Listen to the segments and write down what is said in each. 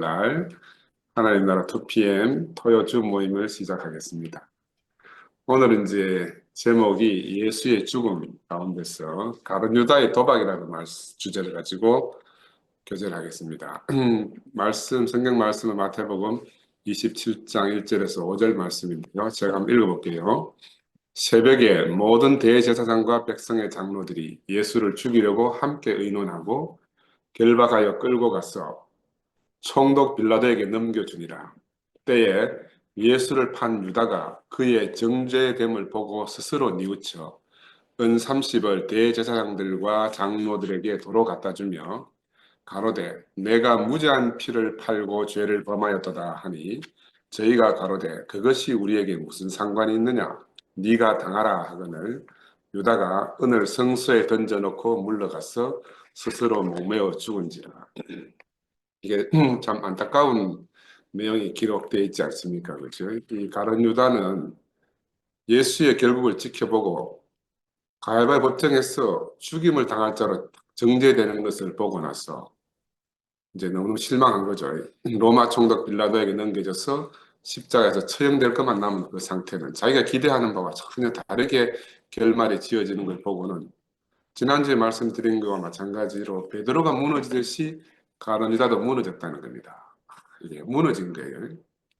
날 하나님 나라 2PM 토요 주 모임을 시작하겠습니다. 오늘은 이제 제목이 예수의 죽음 가운데서 가룟 유다의 도박이라는 주제를 가지고 교제를 하겠습니다. 성경 말씀은 마태복음 27장 1절에서 5절 말씀인데요. 제가 한번 읽어볼게요. 새벽에 모든 대제사장과 백성의 장로들이 예수를 죽이려고 함께 의논하고 결박하여 끌고 가서 총독 빌라도에게 넘겨주니라. 때에 예수를 판 유다가 그의 정죄됨을 보고 스스로 뉘우쳐 은 30을 대제사장들과 장로들에게 도로 갖다 주며 가로되 내가 무죄한 피를 팔고 죄를 범하였도다 하니 저희가 가로되 그것이 우리에게 무슨 상관이 있느냐 네가 당하라 하거늘 유다가 은을 성소에 던져놓고 물러가서 스스로 목매어 죽은지라. 이게 참 안타까운 내용이 기록되어 있지 않습니까? 그렇죠? 이 가룟 유다는 예수의 결국을 지켜보고 가야바의 법정에서 죽임을 당할 자로 정죄되는 것을 보고 나서 이제 너무 실망한 거죠. 로마 총독 빌라도에게 넘겨져서 십자가에서 처형될 것만 남은 그 상태는 자기가 기대하는 바와 전혀 다르게 결말이 지어지는 걸 보고는 지난주에 말씀드린 것과 마찬가지로 베드로가 무너지듯이 가룟 유다도 무너졌다는 겁니다. 이게 무너진 거예요.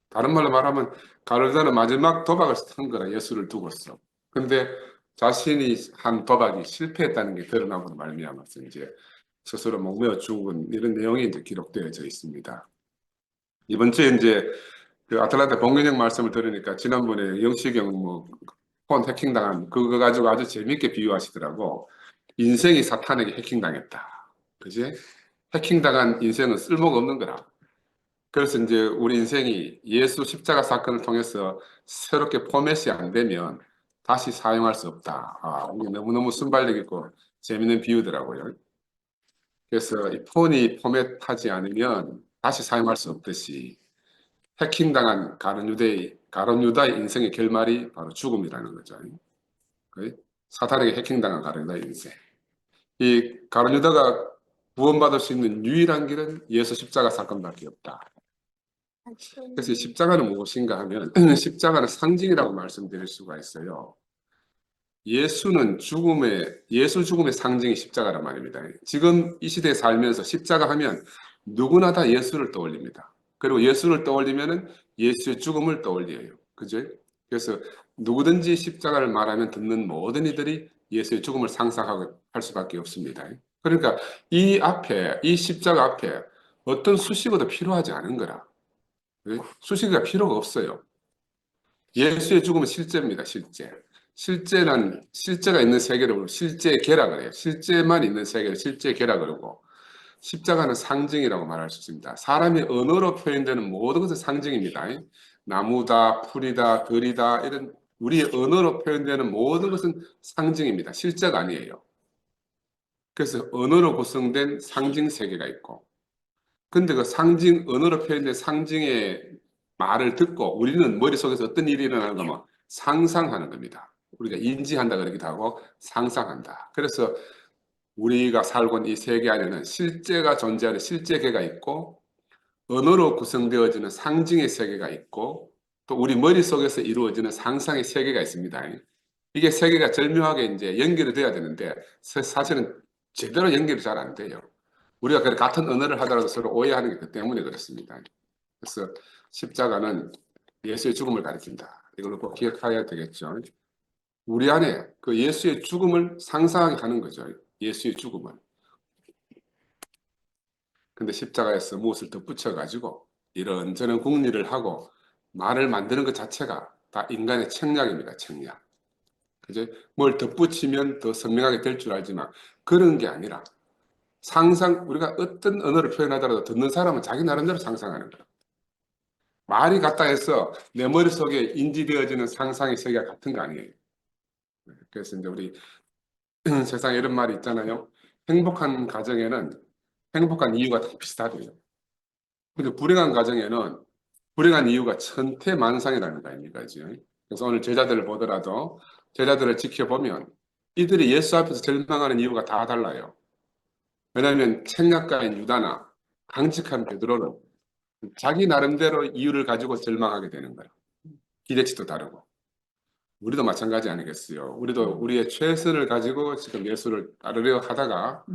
다른 말로 말하면 가룟 유다는 마지막 도박을 한 거라 예수를 두고서. 근데 자신이 한 도박이 실패했다는 게 드러나고 말미암아서 이제 스스로 목매어 죽은 이런 내용이 이제 기록되어져 있습니다. 이번 주에 이제 그 아틀란타 봉근영 말씀을 들으니까 지난번에 영시경 폰 해킹당한 그거 가지고 아주 재밌게 비유하시더라고. 인생이 사탄에게 해킹당했다. 그지? 해킹당한 인생은 쓸모가 없는 거라. 그래서 이제 우리 인생이 예수 십자가 사건을 통해서 새롭게 포맷이 안 되면 다시 사용할 수 없다. 이게 너무너무 순발력 있고 재밌는 비유더라고요. 그래서 이 폰이 포맷하지 않으면 다시 사용할 수 없듯이 해킹당한 가룟 유다의 인생의 결말이 바로 죽음이라는 거죠. 사탄에게 해킹당한 가룟 유다의 인생. 이 가룟 유다가 구원받을 수 있는 유일한 길은 예수 십자가 사건밖에 없다. 그래서 십자가는 무엇인가 하면 십자가는 상징이라고 말씀드릴 수가 있어요. 예수 죽음의 상징이 십자가란 말입니다. 지금 이 시대에 살면서 십자가 하면 누구나 다 예수를 떠올립니다. 그리고 예수를 떠올리면은 예수의 죽음을 떠올려요. 그죠? 그래서 누구든지 십자가를 말하면 듣는 모든 이들이 예수의 죽음을 상상하고 할 수밖에 없습니다. 그러니까 이 십자가 앞에 어떤 수식어도 필요하지 않은 거라. 수식어가 필요가 없어요. 예수의 죽음은 실제입니다. 실제는 실제가 있는 세계를 실제계라 그래요. 실제만 있는 세계를 실제계라 그러고 십자가는 상징이라고 말할 수 있습니다. 사람이 언어로 표현되는 모든 것은 상징입니다. 나무다, 풀이다, 들이다 이런 우리의 언어로 표현되는 모든 것은 상징입니다. 실제가 아니에요. 그래서 언어로 구성된 상징 세계가 있고 근데 그 언어로 표현된 상징의 말을 듣고 우리는 머릿속에서 어떤 일이 일어나는 거면 상상하는 겁니다. 우리가 인지한다 그러기도 하고 상상한다. 그래서 우리가 살고 있는 이 세계 안에는 실제가 존재하는 실제계가 있고 언어로 구성되어지는 상징의 세계가 있고 또 우리 머릿속에서 이루어지는 상상의 세계가 있습니다. 이게 세계가 절묘하게 이제 연결이 돼야 되는데 사실은 제대로 연결이 잘 안 돼요. 우리가 같은 언어를 하더라도 서로 오해하는 게 그 때문에 그렇습니다. 그래서 십자가는 예수의 죽음을 가리킨다. 이걸 꼭 기억해야 되겠죠. 우리 안에 그 예수의 죽음을 상상하게 하는 거죠. 예수의 죽음을. 근데 십자가에서 무엇을 덧붙여가지고 이런저런 궁리를 하고 말을 만드는 것 자체가 다 인간의 책략입니다. 책략. 그죠? 뭘 덧붙이면 더 선명하게 될 줄 알지만 그런 게 아니라 우리가 어떤 언어를 표현하더라도 듣는 사람은 자기 나름대로 상상하는 거예요. 말이 같다 해서 내 머릿속에 인지되어지는 상상의 세계가 같은 거 아니에요. 그래서 이제 우리 세상에 이런 말이 있잖아요. 행복한 가정에는 행복한 이유가 다 비슷하대요. 근데 불행한 가정에는 불행한 이유가 천태만상이라는 거 아닙니까? 그래서 오늘 제자들을 보더라도 제자들을 지켜보면 이들이 예수 앞에서 절망하는 이유가 다 달라요. 왜냐하면 책략가인 유다나 강직한 베드로는 자기 나름대로 이유를 가지고 절망하게 되는 거예요. 기대치도 다르고. 우리도 마찬가지 아니겠어요? 우리도 우리의 최선을 가지고 지금 예수를 따르려 하다가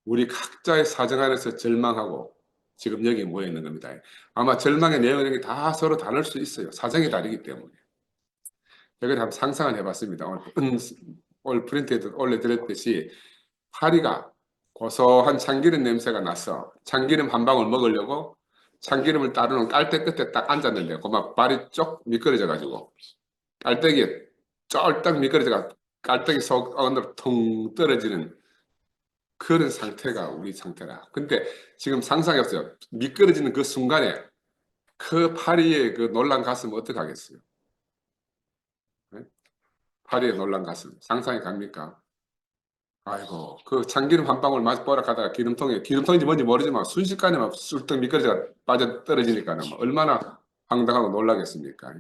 우리 각자의 사정 안에서 절망하고 지금 여기 모여 있는 겁니다. 아마 절망의 내용이 다 서로 다를 수 있어요. 사정이 다르기 때문에. 제가 한번 상상을 해봤습니다. 오늘 프린트에도 올려드렸듯이 파리가 고소한 참기름 냄새가 나서 참기름 한 방울 먹으려고 참기름을 따르는 깔대 끝에 딱 앉았는데 그만 발이 쪽 미끄러져 가지고 깔때기에 쫄딱 미끄러져가 깔때기 속 안으로 통 떨어지는 그런 상태가 우리 상태라. 근데 지금 상상해보세요. 미끄러지는 그 순간에 그 파리의 그 놀란 가슴 어떻게 하겠어요? 네? 파리의 놀란 가슴 상상이 갑니까? 아이고 그 참기름 한 방울 맛보라 하다가 기름통인지 뭔지 모르지만 순식간에 막 쑥떡 미끄러져 빠져 떨어지니까는 얼마나 황당하고 놀라겠습니까?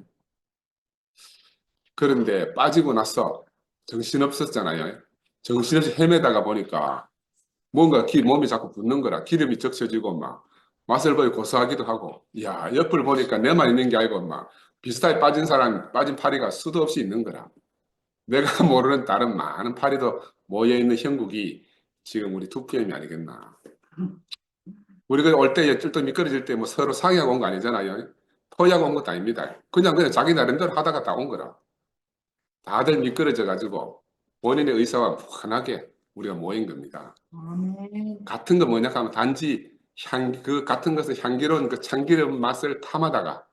그런데 빠지고 나서 정신없었잖아요. 정신없이 헤매다가 보니까 뭔가 몸이 자꾸 붓는 거라 기름이 적셔지고 막 맛을 보이 고소하기도 하고 야 옆을 보니까 내만 있는 게 아니고 막 비슷하게 빠진 파리가 수도 없이 있는 거라. 내가 모르는 다른 많은 파리도 모여있는 형국이 지금 우리 2PM이 아니겠나. 우리가 올 때 쫄쫄 미끄러질 때 뭐 서로 상의하고 온 거 아니잖아요. 토의하고 온 것도 아닙니다. 그냥 자기 나름대로 하다가 다 온 거라. 다들 미끄러져 가지고 본인의 의사와 무한하게 우리가 모인 겁니다. 같은 거 뭐냐 하면 단지 그 같은 것은 향기로운 그 참기름 맛을 탐하다가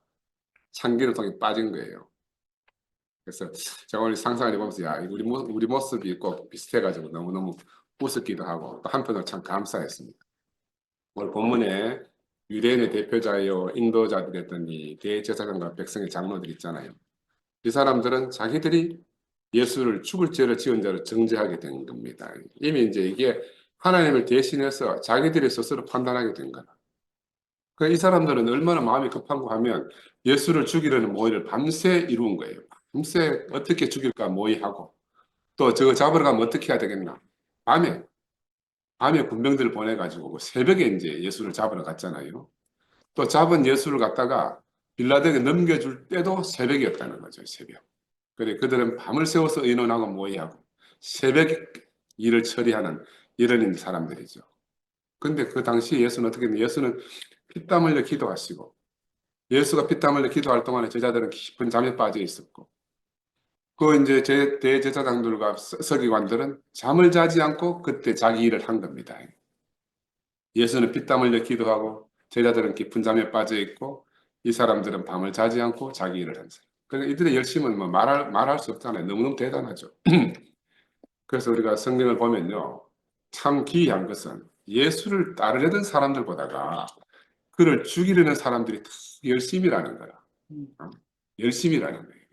참기름통에 빠진 거예요. 그래서 제가 오늘 상상을 해보면서 야 우리 모습이 꼭 비슷해가지고 너무너무 우습기도 하고 또 한편으로 참 감사했습니다. 오늘 본문에 유대인의 대표자요 인도자들이었던 이 대제사장과 백성의 장로들 있잖아요. 이 사람들은 자기들이 예수를 죽을 죄를 지은 자로 정죄하게 된 겁니다. 이미 이제 이게 하나님을 대신해서 자기들이 스스로 판단하게 된 거다. 이 사람들은 얼마나 마음이 급한고 하면 예수를 죽이려는 모의를 밤새 이루은 거예요. 밤새 어떻게 죽일까 모의하고 또 저거 잡으러 가면 어떻게 해야 되겠나. 밤에 군병들을 보내가지고 새벽에 이제 예수를 잡으러 갔잖아요. 또 잡은 예수를 갖다가 빌라도에게 넘겨줄 때도 새벽이었다는 거죠. 새벽. 그래 그들은 밤을 새워서 의논하고 모의하고 새벽 일을 처리하는 이런 사람들이죠. 근데 그 당시 예수는 어떻게 했냐? 예수는 피땀 흘려 기도하시고 예수가 피땀 흘려 기도할 동안에 제자들은 깊은 잠에 빠져 있었고 그 이제 대제사장들과 서기관들은 잠을 자지 않고 그때 자기 일을 한 겁니다. 예수는 피땀 흘려 기도하고 제자들은 깊은 잠에 빠져 있고 이 사람들은 밤을 자지 않고 자기 일을 한 사람. 그러니까 이들의 열심은 뭐 말할 수 없잖아요. 너무너무 대단하죠. 그래서 우리가 성경을 보면요. 참 기이한 것은 예수를 따르려던 사람들보다가 그를 죽이려는 사람들이 더 열심이라는 거야. 열심이라는 거예요.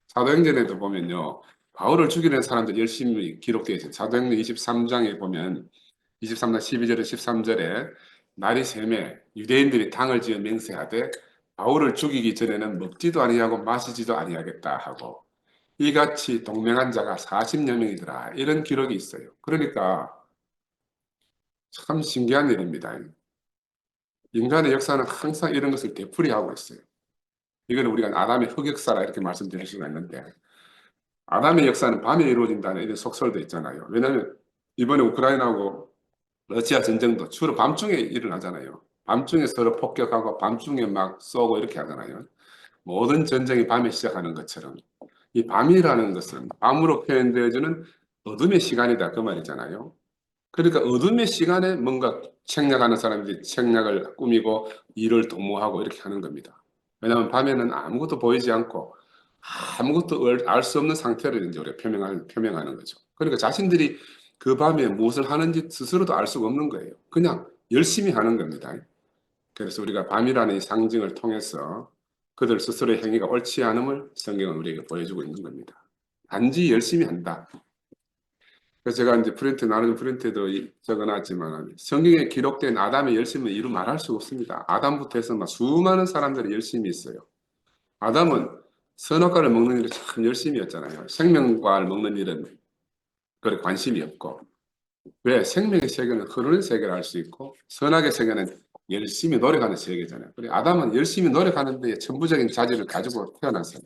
사도행전에도 보면요. 바울을 죽이려는 사람들이 열심히 기록되어 있어요. 사도행전 23장에 보면 23장 12절에 13절에 날이 새매 유대인들이 당을 지어 맹세하되 바울을 죽이기 전에는 먹지도 아니하고 마시지도 아니하겠다 하고 이같이 동맹한 자가 40여 명이더라. 이런 기록이 있어요. 그러니까 참 신기한 일입니다. 인간의 역사는 항상 이런 것을 되풀이하고 있어요. 이거는 우리가 아담의 흑역사라 이렇게 말씀드릴 수가 있는데 아담의 역사는 밤에 이루어진다는 이런 속설도 있잖아요. 왜냐하면 이번에 우크라이나하고 러시아 전쟁도 주로 밤중에 일어나잖아요. 밤중에 서로 폭격하고 밤중에 막 쏘고 이렇게 하잖아요. 모든 전쟁이 밤에 시작하는 것처럼 이 밤이라는 것은 밤으로 표현되어지는 어둠의 시간이다 그 말이잖아요. 그러니까 어둠의 시간에 뭔가 책략하는 사람들이 책략을 꾸미고 일을 도모하고 이렇게 하는 겁니다. 왜냐하면 밤에는 아무것도 보이지 않고 아무것도 알 수 없는 상태를 이제 우리가 표명하는 거죠. 그러니까 자신들이 그 밤에 무엇을 하는지 스스로도 알 수가 없는 거예요. 그냥 열심히 하는 겁니다. 그래서 우리가 밤이라는 이 상징을 통해서 그들 스스로의 행위가 옳지 않음을 성경은 우리에게 보여주고 있는 겁니다. 단지 열심히 한다. 그래서 제가 이제 나는 프린트에도 적어놨지만 성경에 기록된 아담의 열심은 이루 말할 수 없습니다. 아담부터 해서 막 수많은 사람들이 열심히 있어요. 아담은 선악과를 먹는 일에 참 열심히였잖아요. 생명과를 먹는 일은 그래 관심이 없고 왜 생명의 세계는 흐르는 세계를 알 수 있고 선악의 세계는 열심히 노력하는 세계잖아요. 그래, 아담은 열심히 노력하는데 천부적인 자질을 가지고 태어났어요.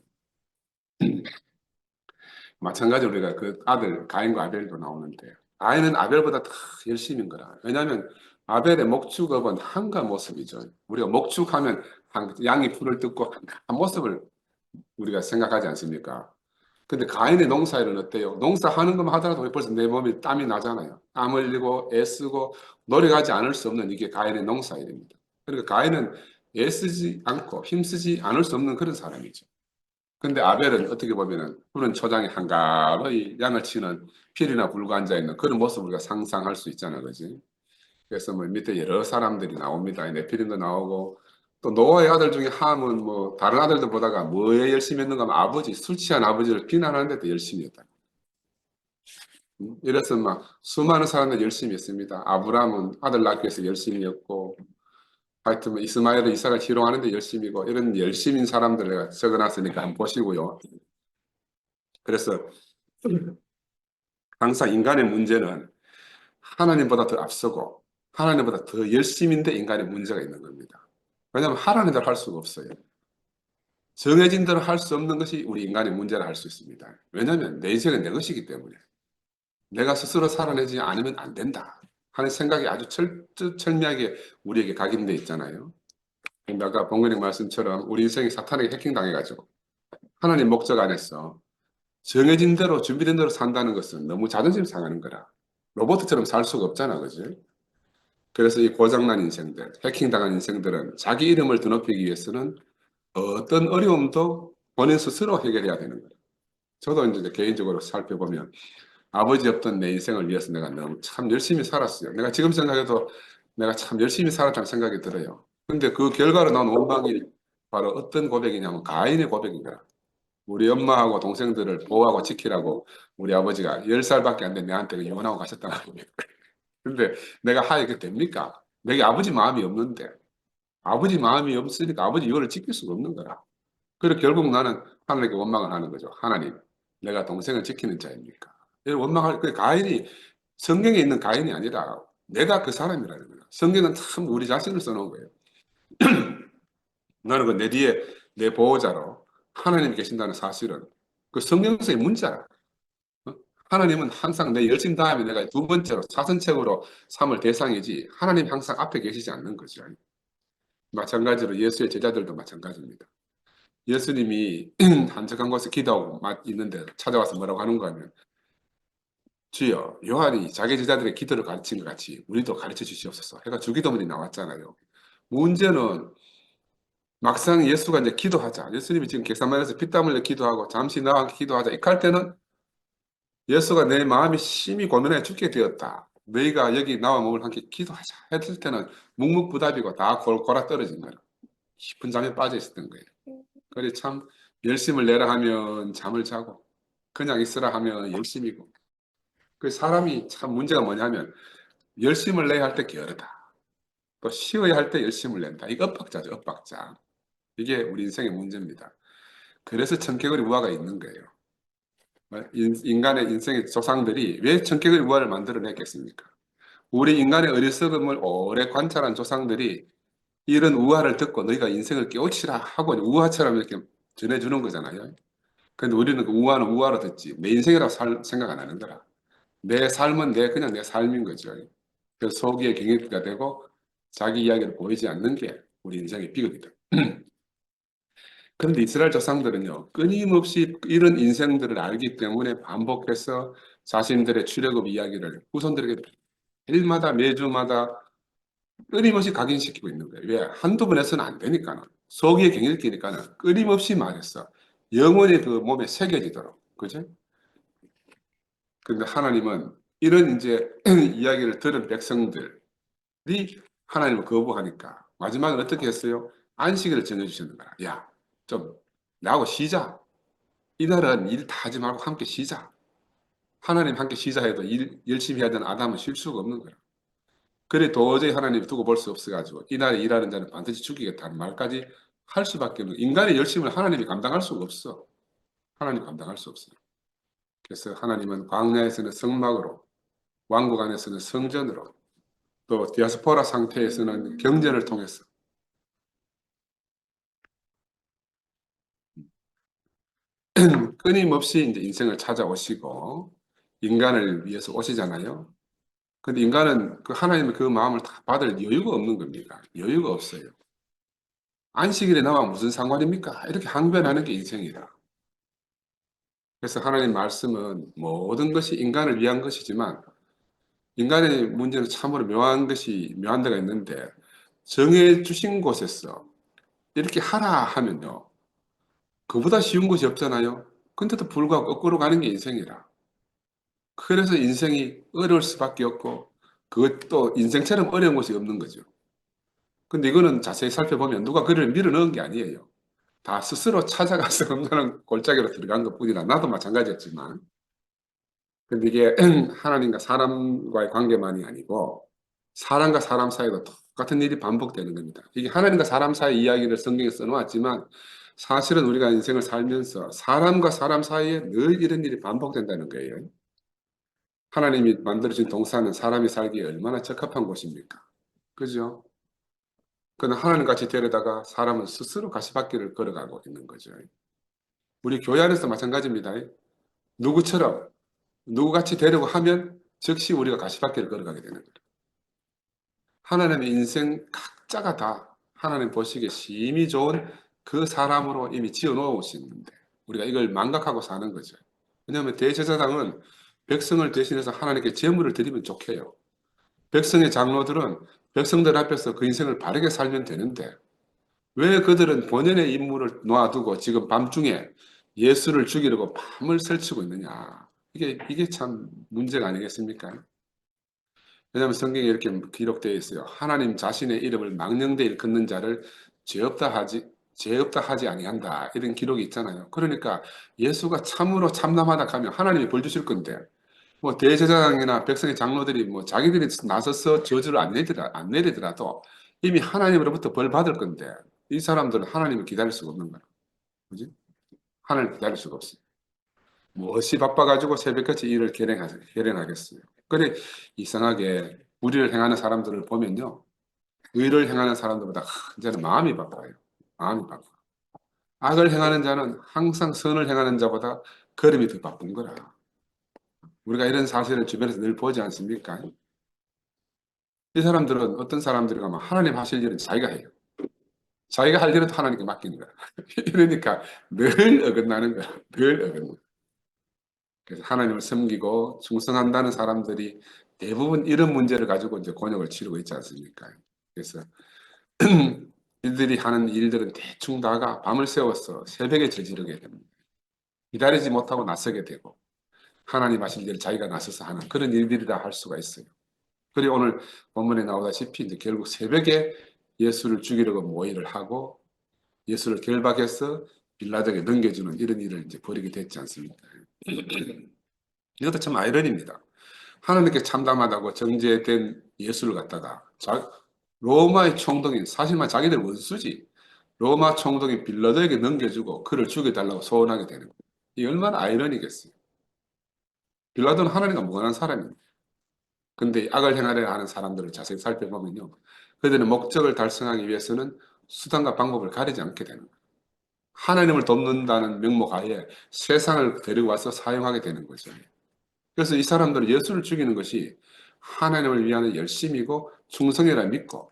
마찬가지로 우리가 그 아들 가인과 아벨도 나오는데 가인은 아벨보다 더 열심인 거라. 왜냐하면 아벨의 목축업은 한가 모습이죠. 우리가 목축하면 양이 풀을 뜯고 한 모습을 우리가 생각하지 않습니까? 근데 가인의 농사일은 어때요? 농사하는 것만 하더라도 벌써 내 몸에 땀이 나잖아요. 땀 흘리고 애쓰고 노력하지 않을 수 없는 이게 가인의 농사일입니다. 그러니까 가인은 애쓰지 않고 힘쓰지 않을 수 없는 그런 사람이죠. 근데 아벨은 어떻게 보면은 푸른 초장에 한가로이 양을 치는 필이나 불고 앉아 있는 그런 모습을 우리가 상상할 수 있잖아요, 그지? 그래서 뭐 밑에 여러 사람들이 나옵니다. 네피림도 나오고 또 노아의 아들 중에 함은 뭐 다른 아들들 보다가 뭐에 열심히 했는가 하면 아버지 술 취한 아버지를 비난하는데도 열심히 했다. 이래서 막 수많은 사람들이 열심히 했습니다. 아브라함은 아들 낳기 위해서 열심히 했고 하여튼 뭐 이스마엘은 이삭을 희롱하는데 열심히고 이런 열심인 사람들을 내가 적어놨으니까 한번 보시고요. 그래서 항상 인간의 문제는 하나님보다 더 앞서고 하나님보다 더 열심인데 인간의 문제가 있는 겁니다. 왜냐하면 하라는 대로 할 수가 없어요. 정해진 대로 할 수 없는 것이 우리 인간의 문제라 할 수 있습니다. 왜냐하면 내 인생은 내 것이기 때문에 내가 스스로 살아내지 않으면 안 된다 하는 생각이 아주 철저철미하게 우리에게 각인되어 있잖아요. 근데 아까 봉근님 말씀처럼 우리 인생이 사탄에게 해킹당해가지고 하나님 목적 안에서 정해진 대로 준비된 대로 산다는 것은 너무 자존심 상하는 거라. 로봇처럼 살 수가 없잖아, 그지? 그래서 이 고장난 인생들, 해킹당한 인생들은 자기 이름을 드높이기 위해서는 어떤 어려움도 본인 스스로 해결해야 되는 거예요. 저도 이제 개인적으로 살펴보면 아버지 없던 내 인생을 위해서 내가 너무 참 열심히 살았어요. 내가 지금 생각해도 내가 참 열심히 살았다는 생각이 들어요. 근데 그 결과로 나온 원망이 바로 어떤 고백이냐면 가인의 고백인 거야. 우리 엄마하고 동생들을 보호하고 지키라고 우리 아버지가 10살밖에 안 된 내한테 이혼하고 가셨다는 거예요. 근데 내가 하이게 됩니까? 내게 아버지 마음이 없는데 아버지 마음이 없으니까 아버지 이거를 지킬 수가 없는 거라. 그래서 결국 나는 하나님께 원망을 하는 거죠. 하나님, 내가 동생을 지키는 자입니까? 이런 원망할 그 가인이 성경에 있는 가인이 아니라 내가 그 사람이라는 거예요. 성경은 참 우리 자신을 써놓은 거예요. 나는 그 내 뒤에 내 보호자로 하나님이 계신다는 사실은 그 성경서의 문자라. 어? 하나님은 항상 내 열심 다음에 내가 두 번째로 사선책으로 삼을 대상이지 하나님 항상 앞에 계시지 않는 거죠. 마찬가지로 예수의 제자들도 마찬가지입니다. 예수님이 한적한 곳에 기도하고 있는데 찾아와서 뭐라고 하는가 하면 주여 요한이 자기 제자들의 기도를 가르친 것 같이 우리도 가르쳐 주시옵소서 해가 주기도문이 나왔잖아요. 문제는 막상 예수가 이제 기도하자 예수님이 지금 겟세마네에서 피땀 흘려 기도하고 잠시 나와 기도하자 이할 때는 예수가 내 마음이 심히 고민해 죽게 되었다. 너희가 여기 나와 몸을 함께 기도하자 했을 때는 묵묵부답이고 다 골고라 떨어진 거예요. 깊은 잠에 빠져 있었던 거예요. 그래 참 열심을 내라 하면 잠을 자고 그냥 있으라 하면 열심이고 그 사람이 참 문제가 뭐냐면 열심을 내야 할 때 게으르다. 또 쉬어야 할 때 열심을 낸다. 이게 엇박자죠, 엇박자. 이게 우리 인생의 문제입니다. 그래서 청개구리 우화가 있는 거예요. 인간의 인생의 조상들이 왜 청개구리 우화를 만들어냈겠습니까? 우리 인간의 어리석음을 오래 관찰한 조상들이 이런 우화를 듣고 너희가 인생을 깨우치라 하고 우화처럼 이렇게 전해주는 거잖아요. 근데 우리는 그 우화는 우화로 듣지 내 인생이라고 생각 안 하는 거라. 내 삶은 그냥 내 삶인 거죠. 그 소기의 경위가 되고 자기 이야기를 보이지 않는 게 우리 인생의 비극이다. 그런데 이스라엘 조상들은요, 끊임없이 이런 인생들을 알기 때문에 반복해서 자신들의 출애굽 이야기를 후손들에게 일마다 매주마다 끊임없이 각인시키고 있는 거예요. 왜? 한두 번 해서는 안 되니까는. 소기의 경일기니까는 끊임없이 말했어. 영원히 그 몸에 새겨지도록. 그죠? 근데 하나님은 이런 이제 이야기를 들은 백성들이 하나님을 거부하니까 마지막에 어떻게 했어요? 안식일을 정해주시는 거야. 야, 좀 나하고 쉬자. 이날은 일 다 하지 말고 함께 쉬자. 하나님 함께 쉬자 해도 일 열심히 해야 되는 아담은 쉴 수가 없는 거야. 그래 도저히 하나님 두고 볼 수 없어가지고 이날에 일하는 자는 반드시 죽이겠다는 말까지 할 수밖에 없는 거야. 인간의 열심을 하나님이 감당할 수가 없어. 하나님 감당할 수 없어요. 그래서 하나님은 광야에서는 성막으로 왕국 안에서는 성전으로 또 디아스포라 상태에서는 경전을 통해서 끊임없이 이제 인생을 찾아오시고 인간을 위해서 오시잖아요. 근데 인간은 그 하나님의 그 마음을 다 받을 여유가 없는 겁니다. 여유가 없어요. 안식일에 나와 무슨 상관입니까? 이렇게 항변하는 게 인생이다. 그래서 하나님 말씀은 모든 것이 인간을 위한 것이지만 인간의 문제는 참으로 묘한 것이 묘한 데가 있는데 정해 주신 곳에서 이렇게 하라 하면요. 그보다 쉬운 것이 없잖아요. 근데도 불구하고 거꾸로 가는 게 인생이라. 그래서 인생이 어려울 수밖에 없고 그것도 인생처럼 어려운 것이 없는 거죠. 근데 이거는 자세히 살펴보면 누가 그를 밀어 넣은 게 아니에요. 다 스스로 찾아가서 건강한 골짜기로 들어간 것뿐이라 나도 마찬가지였지만 근데 이게 하나님과 사람과의 관계만이 아니고 사람과 사람 사이도 똑같은 일이 반복되는 겁니다. 이게 하나님과 사람 사이 이야기를 성경에 써놓았지만 사실은 우리가 인생을 살면서 사람과 사람 사이에 늘 이런 일이 반복된다는 거예요. 하나님이 만들어진 동산은 사람이 살기에 얼마나 적합한 곳입니까? 그죠? 그러나 하나님 같이 데려다가 사람은 스스로 가시밭길을 걸어가고 있는 거죠. 우리 교회 안에서 마찬가지입니다. 누구처럼 누구같이 되려고 하면 즉시 우리가 가시밭길을 걸어가게 되는 거예요. 하나님의 인생 각자가 다 하나님 보시기에 심히 좋은 그 사람으로 이미 지어 놓으시는데 우리가 이걸 망각하고 사는 거죠. 왜냐하면 대제사장은 백성을 대신해서 하나님께 제물을 드리면 좋게요. 백성의 장로들은 백성들 앞에서 그 인생을 바르게 살면 되는데 왜 그들은 본연의 임무를 놔두고 지금 밤중에 예수를 죽이려고 밤을 설치고 있느냐. 이게 참 문제가 아니겠습니까? 왜냐하면 성경에 이렇게 기록되어 있어요. 하나님 자신의 이름을 망령되이 일컫는 자를 죄 없다 하지 아니한다. 이런 기록이 있잖아요. 그러니까 예수가 참으로 참남하다 하면 하나님이 벌 주실 건데 뭐 대제사장이나 백성의 장로들이 뭐 자기들이 나서서 저주를 안 내리더라도 이미 하나님으로부터 벌 받을 건데 이 사람들은 하나님을 기다릴 수가 없는 거야. 그지? 하나님을 기다릴 수가 없어. 무엇이 바빠가지고 새벽같이 일을 결행하겠어요. 그래 이상하게 우리를 행하는 사람들을 보면요. 의를 행하는 사람들보다 이제는 마음이 바빠요. 마음이 바빠. 악을 행하는 자는 항상 선을 행하는 자보다 걸음이 더 바쁜 거라. 우리가 이런 사실을 주변에서 늘 보지 않습니까? 이 사람들은 어떤 사람들이 가면 하나님 하실 일은 자기가 해요. 자기가 할 일은 또 하나님께 맡기는 거야. 이러니까 늘 어긋나는 거야. 늘 어긋나. 그래서 하나님을 섬기고 충성한다는 사람들이 대부분 이런 문제를 가지고 이제 곤욕을 치르고 있지 않습니까? 그래서 이들이 하는 일들은 대충 다가 밤을 새워서 새벽에 저지르게 됩니다. 기다리지 못하고 나서게 되고 하나님 하실 일을 자기가 나서서 하는 그런 일들이라 할 수가 있어요. 그리고 오늘 본문에 나오다시피 이제 결국 새벽에 예수를 죽이려고 모의를 하고 예수를 결박해서 빌라도에게 넘겨주는 이런 일을 이제 벌이게 됐지 않습니까? 이것도 참 아이러니입니다. 하나님께 참담하다고 정죄된 예수를 갖다가 로마의 총독인 사실만 자기들 원수지 로마 총독인 빌라도에게 넘겨주고 그를 죽여달라고 소원하게 되는 거예요. 이 얼마나 아이러니겠어요. 빌라도는 하나님과 무관한 사람입니다. 근데 악을 행하려 하는 사람들을 자세히 살펴보면요. 그들은 목적을 달성하기 위해서는 수단과 방법을 가리지 않게 되는 거예요. 하나님을 돕는다는 명목 하에 세상을 데리고 와서 사용하게 되는 거죠. 그래서 이 사람들은 예수를 죽이는 것이 하나님을 위한 열심이고 충성이라 믿고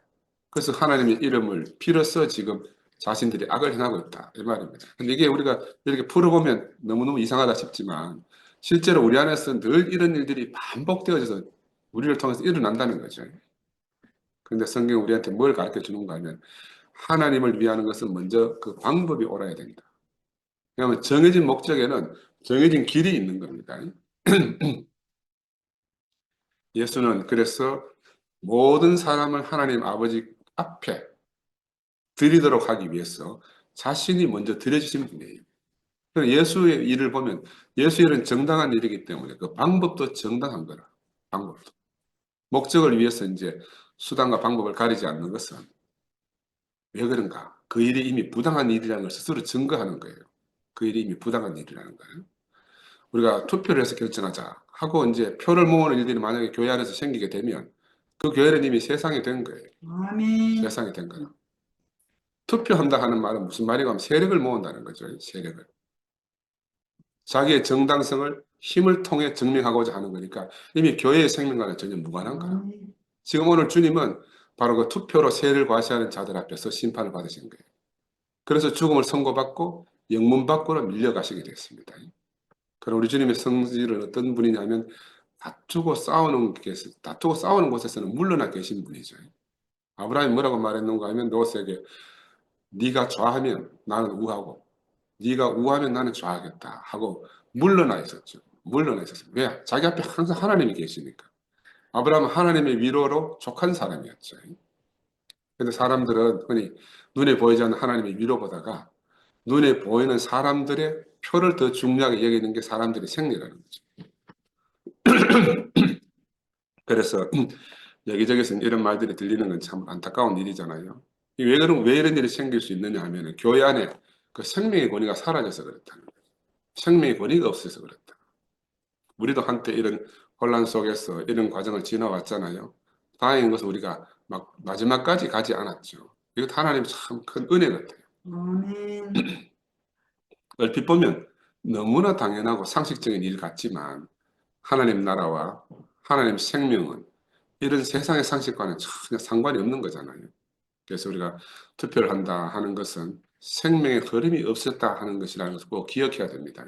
그래서 하나님의 이름을 빌어서 지금 자신들이 악을 행하고 있다. 이 말입니다. 근데 이게 우리가 이렇게 풀어보면 너무너무 이상하다 싶지만 실제로 우리 안에서 늘 이런 일들이 반복되어져서 우리를 통해서 일어난다는 거죠. 그런데 성경은 우리한테 뭘 가르쳐 주는가 하면 하나님을 위하는 것은 먼저 그 방법이 옳아야 된다. 왜냐하면 정해진 목적에는 정해진 길이 있는 겁니다. 예수는 그래서 모든 사람을 하나님 아버지 앞에 드리도록 하기 위해서 자신이 먼저 드려주신 분이에요. 예수의 일을 보면 예수의 일은 정당한 일이기 때문에 그 방법도 정당한 거라. 방법도. 목적을 위해서 이제 수단과 방법을 가리지 않는 것은 왜 그런가? 그 일이 이미 부당한 일이라는 걸 스스로 증거하는 거예요. 그 일이 이미 부당한 일이라는 거예요. 우리가 투표를 해서 결정하자 하고 이제 표를 모으는 일들이 만약에 교회 안에서 생기게 되면 그 교회는 이미 세상이 된 거예요. 아멘. 세상이 된 거예요. 투표한다 하는 말은 무슨 말이고 하면 세력을 모은다는 거죠. 세력을. 자기의 정당성을 힘을 통해 증명하고자 하는 거니까 이미 교회의 생명과는 전혀 무관한 거예요. 아멘. 지금 오늘 주님은 바로 그 투표로 세를 과시하는 자들 앞에서 심판을 받으신 거예요. 그래서 죽음을 선고받고 영문 밖으로 밀려가시게 됐습니다. 그럼 우리 주님의 성질은 어떤 분이냐면 다투고 싸우는 곳에서는 물러나 계신 분이죠. 아브라함이 뭐라고 말했는가 하면 노스에게 네가 좌하면 나는 우하고 네가 우하면 나는 좌하겠다 하고 물러나 있었죠. 물러나 있었어요. 왜? 자기 앞에 항상 하나님이 계시니까. 아브라함은 하나님의 위로로 족한 사람이었죠. 근데 사람들은 흔히 눈에 보이지 않는 하나님의 위로보다가 눈에 보이는 사람들의 표를 더 중요하게 여기는 게 사람들의 생리라는 거죠. 그래서 여기저기서 이런 말들이 들리는 건 참 안타까운 일이잖아요. 왜 이런 일이 생길 수 있느냐 하면 교회 안에 그 생명의 권위가 사라져서 그렇다는 거예요. 생명의 권위가 없어서 그렇다. 우리도 한때 이런 혼란 속에서 이런 과정을 지나왔잖아요. 다행인 것은 우리가 막 마지막까지 가지 않았죠. 이것 하나님 참 큰 은혜 같아요. 아멘. 얼핏 보면 너무나 당연하고 상식적인 일 같지만 하나님 나라와 하나님 생명은 이런 세상의 상식과는 전혀 상관이 없는 거잖아요. 그래서 우리가 투표를 한다 하는 것은 생명의 흐름이 없었다 하는 것이라는 것을 꼭 기억해야 됩니다.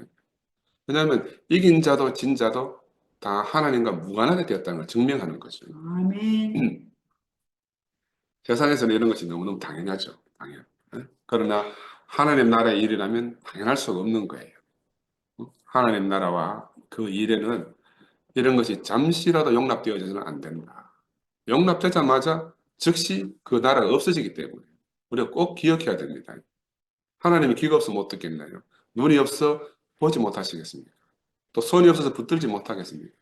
왜냐하면 이긴 자도 진 자도 다 하나님과 무관하게 되었다는 걸 증명하는 거죠. 아멘. 세상에서는 이런 것이 너무너무 당연하죠. 그러나 하나님 나라의 일이라면 당연할 수가 없는 거예요. 하나님 나라와 그 일에는 이런 것이 잠시라도 용납되어져서는 안 된다. 용납되자마자 즉시 그 나라가 없어지기 때문에 우리가 꼭 기억해야 됩니다. 하나님이 귀가 없으면 어떻겠나요? 눈이 없어 보지 못하시겠습니까? 또 손이 없어서 붙들지 못하겠습니까?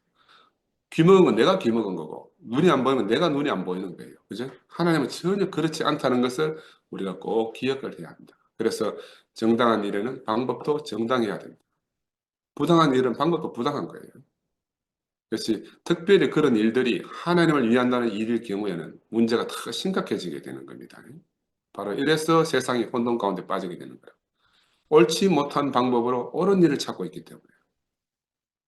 귀 먹은 건 내가 귀 먹은 거고 눈이 안 보이면 내가 눈이 안 보이는 거예요. 그죠? 하나님은 전혀 그렇지 않다는 것을 우리가 꼭 기억을 해야 합니다. 그래서 정당한 일에는 방법도 정당해야 됩니다. 부당한 일은 방법도 부당한 거예요. 그렇지. 특별히 그런 일들이 하나님을 위한다는 일일 경우에는 문제가 더 심각해지게 되는 겁니다. 바로 이래서 세상이 혼돈 가운데 빠지게 되는 거예요. 옳지 못한 방법으로 옳은 일을 찾고 있기 때문에.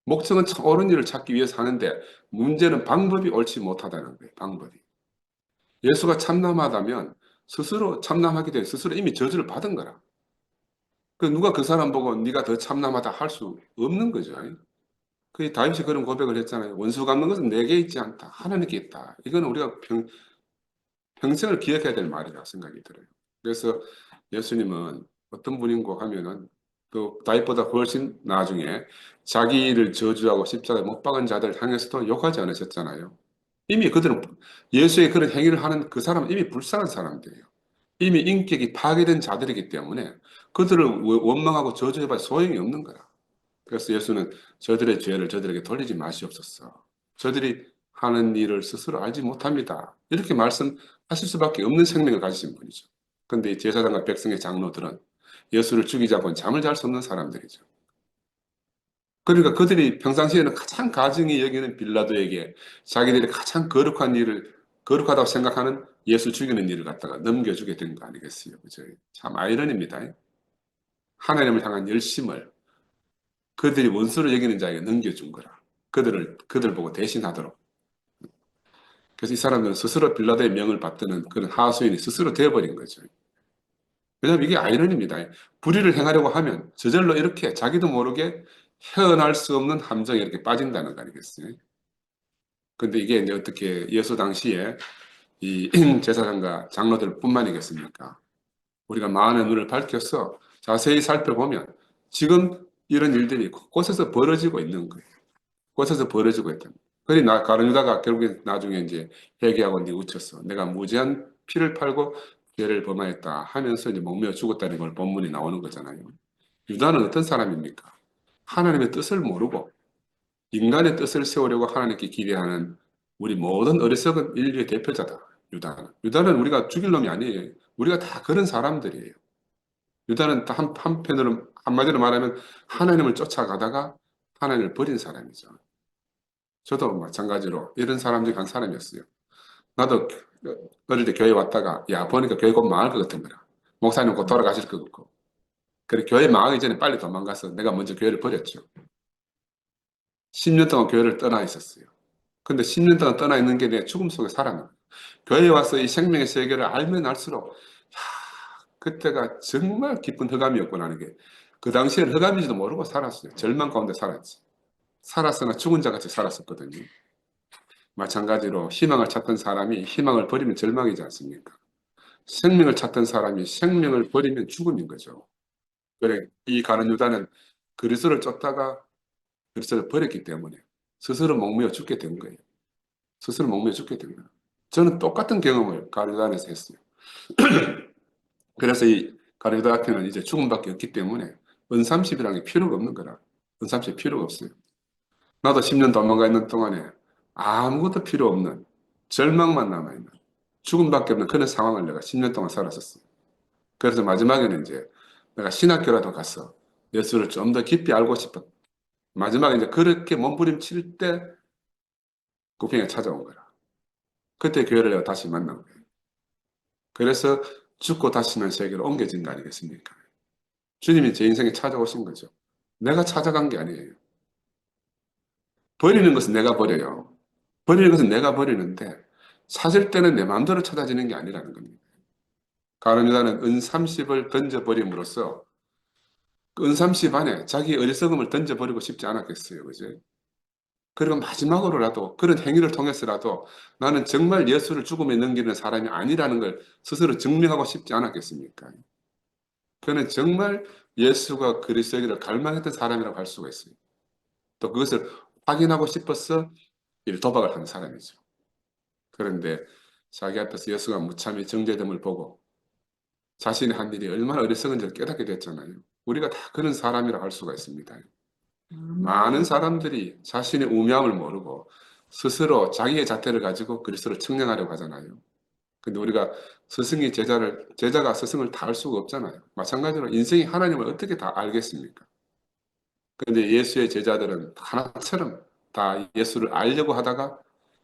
목적은 참 옳은 일을 찾기 위해서 하는데 문제는 방법이 옳지 못하다는 거예요. 방법이. 예수가 참남하다면 스스로 참남하기 전에 스스로 이미 저주를 받은 거라. 그 누가 그 사람 보고 네가 더 참남하다 할 수 없는 거죠. 그 다윗이 그런 고백을 했잖아요. 원수 갚는 것은 내게 있지 않다. 하나님께 있다. 이거는 우리가 평생을 기억해야 될 말이라 생각이 들어요. 그래서 예수님은 어떤 분인고 하면은 또 다윗보다 훨씬 나중에 자기를 저주하고 십자가에 못 박은 자들 향해서도 욕하지 않으셨잖아요. 이미 그들은 예수의 그런 행위를 하는 그 사람은 이미 불쌍한 사람들이에요. 이미 인격이 파괴된 자들이기 때문에 그들을 원망하고 저주해봐 소용이 없는 거라. 그래서 예수는 저들의 죄를 저들에게 돌리지 마시옵소서. 저들이 하는 일을 스스로 알지 못합니다. 이렇게 말씀하실 수밖에 없는 생명을 가지신 분이죠. 그런데 제사장과 백성의 장로들은 예수를 죽이자고는 잠을 잘 수 없는 사람들이죠. 그러니까 그들이 평상시에는 가장 가증히 여기는 빌라도에게 자기들이 가장 거룩하다고 생각하는 예수 죽이는 일을 갖다가 넘겨주게 된 거 아니겠어요? 그죠? 참 아이러니입니다. 하나님을 향한 열심을 그들이 원수로 여기는 자에게 넘겨준 거라. 그들 보고 대신하도록. 그래서 이 사람들은 스스로 빌라도의 명을 받드는 그런 하수인이 스스로 되어버린 거죠. 왜냐하면 이게 아이러니입니다. 불의를 행하려고 하면 저절로 이렇게 자기도 모르게 헤어날 수 없는 함정에 이렇게 빠진다는 거 아니겠어요? 근데 이게 이제 어떻게 예수 당시에 이 제사장과 장로들 뿐만이겠습니까? 우리가 마음의 눈을 밝혀서 자세히 살펴보면 지금 이런 일들이 곳곳에서 벌어지고 있는 거예요. 곳에서 벌어지고 있다. 그리 가룟유다가 결국에 나중에 이제 회개하고 뉘우쳐서 내가 무지한 피를 팔고 죄를 범하였다 하면서 이제 목매어 죽었다는 걸 본문이 나오는 거잖아요. 유다는 어떤 사람입니까? 하나님의 뜻을 모르고 인간의 뜻을 세우려고 하나님께 기대하는 우리 모든 어리석은 인류의 대표자다. 유다는 우리가 죽일 놈이 아니에요. 우리가 다 그런 사람들이에요. 유다는 한편으로 한마디로 말하면 하나님을 쫓아가다가 하나님을 버린 사람이죠. 저도 마찬가지로 이런 사람 중 한 사람이었어요. 나도 어릴 때 교회 왔다가 야 보니까 교회 곧 망할 것 같은 거라. 목사님 곧 돌아가실 것 같고. 그래 교회 망하기 전에 빨리 도망가서 내가 먼저 교회를 버렸죠. 10년 동안 교회를 떠나 있었어요. 근데 10년 동안 떠나 있는 게 내 죽음 속에 살았는 거예요. 교회에 와서 이 생명의 세계를 알면 알수록 그때가 정말 기쁜 흑암이었구나 하는 게 그 당시에는 흑암인지도 모르고 살았어요. 절망 가운데 살았지. 살았으나 죽은 자 같이 살았었거든요. 마찬가지로 희망을 찾던 사람이 희망을 버리면 절망이지 않습니까? 생명을 찾던 사람이 생명을 버리면 죽음인 거죠. 그래, 이 가룟 유다는 그리스도를 쫓다가 그리스도를 버렸기 때문에 스스로 목매어 죽게 된 거예요. 스스로 목매어 죽게 된 거예요. 저는 똑같은 경험을 가룟 유다에서 했어요. 그래서 이 가룟 유다 앞에는 이제 죽음밖에 없기 때문에 은삼십이라는 게 필요가 없는 거라. 은삼십 필요가 없어요. 나도 10년 도망가 있는 동안에 아무것도 필요 없는 절망만 남아있는 죽음밖에 없는 그런 상황을 내가 10년 동안 살았었어요. 그래서 마지막에는 이제 내가 신학교라도 가서 예수를 좀 더 깊이 알고 싶었. 마지막에 이제 그렇게 몸부림칠 때 구평에 찾아온 거라. 그때 교회를 내가 다시 만난 거예요. 그래서 죽고 다시는 세계로 옮겨진 거 아니겠습니까? 주님이 제 인생에 찾아오신 거죠. 내가 찾아간 게 아니에요. 버리는 것은 내가 버려요. 버리는 것은 내가 버리는데 찾을 때는 내 마음대로 찾아지는 게 아니라는 겁니다. 가룟 유다는 은 30을 던져버림으로써 그 은 30 안에 자기 어리석음을 던져버리고 싶지 않았겠어요. 그죠? 그리고 마지막으로라도 그런 행위를 통해서라도 나는 정말 예수를 죽음에 넘기는 사람이 아니라는 걸 스스로 증명하고 싶지 않았겠습니까? 그는 정말 예수가 그리스도이기를 갈망했던 사람이라고 할 수가 있어요. 또 그것을 확인하고 싶어서 이 도박을 하는 사람이죠. 그런데 자기 앞에서 예수가 무참히 정죄됨을 보고 자신이 한 일이 얼마나 어리석은지를 깨닫게 됐잖아요. 우리가 다 그런 사람이라 할 수가 있습니다. 많은 사람들이 자신의 우매함을 모르고 스스로 자기의 잣대를 가지고 그리스도를 측량하려고 하잖아요. 근데 우리가 제자가 스승을 다 알 수가 없잖아요. 마찬가지로 인생이 하나님을 어떻게 다 알겠습니까? 근데 예수의 제자들은 하나처럼 다 예수를 알려고 하다가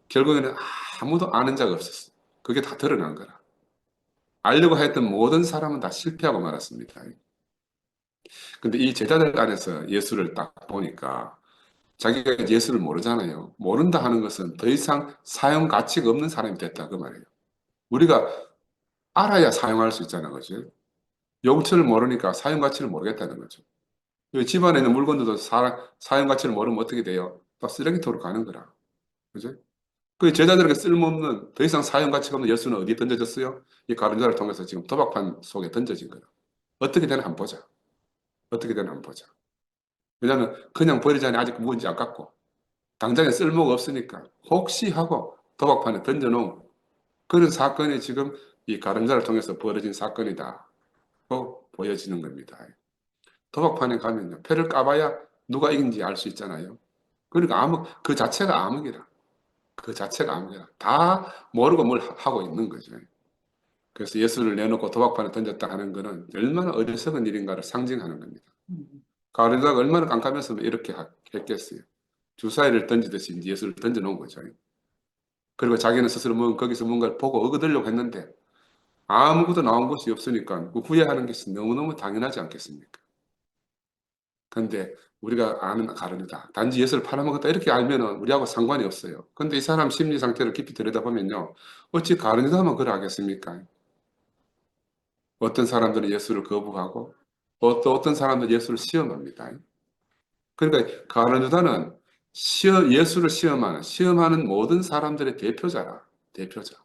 결국에는 아무도 아는 자가 없었어요. 그게 다 드러난 거라. 알려고 했던 모든 사람은 다 실패하고 말았습니다. 근데 이 제자들 안에서 예수를 딱 보니까 자기가 예수를 모르잖아요. 모른다 하는 것은 더 이상 사용 가치가 없는 사람이 됐다 그 말이에요. 우리가 알아야 사용할 수 있잖아, 그죠? 용처를 모르니까 사용 가치를 모르겠다는 거죠. 집안에 있는 물건들도 사용 가치를 모르면 어떻게 돼요? 또 쓰레기통으로 가는 거라, 그죠? 그 제자들에게 쓸모없는 더 이상 사용 가치가 없는 예수는 어디에 던져졌어요? 이 가룟자를 통해서 지금 도박판 속에 던져진 거라. 어떻게 되나 한번 보자. 어떻게 되나 한번 보자. 왜냐하면 그냥 버리자니 아직 무언지 안 깎고 당장에 쓸모가 없으니까 혹시 하고 도박판에 던져놓은 그런 사건이 지금 이 가늠자를 통해서 벌어진 사건이다. 고 보여지는 겁니다. 도박판에 가면요. 패를 까봐야 누가 이긴지 알 수 있잖아요. 그러니까 그 자체가 암흑이라. 그 자체가 암흑이라. 다 모르고 뭘 하고 있는 거죠. 그래서 예수를 내놓고 도박판에 던졌다 하는 것은 얼마나 어리석은 일인가를 상징하는 겁니다. 가룟자가 얼마나 깜깜했으면 이렇게 했겠어요. 주사위를 던지듯이 이제 예수를 던져놓은 거죠. 그리고 자기는 스스로 거기서 뭔가를 보고 얻으려고 했는데 아무것도 나온 것이 없으니까 그 후회하는 것이 너무너무 당연하지 않겠습니까? 근데 우리가 아는 가룟이다. 단지 예수를 팔아먹었다. 이렇게 알면은 우리하고 상관이 없어요. 근데 이 사람 심리 상태를 깊이 들여다보면요. 어찌 가룟유다만 그러 하겠습니까? 어떤 사람들은 예수를 거부하고 또 어떤 사람들은 예수를 시험합니다. 그러니까 가룟유다는 예수를 시험하는 모든 사람들의 대표자라. 대표자.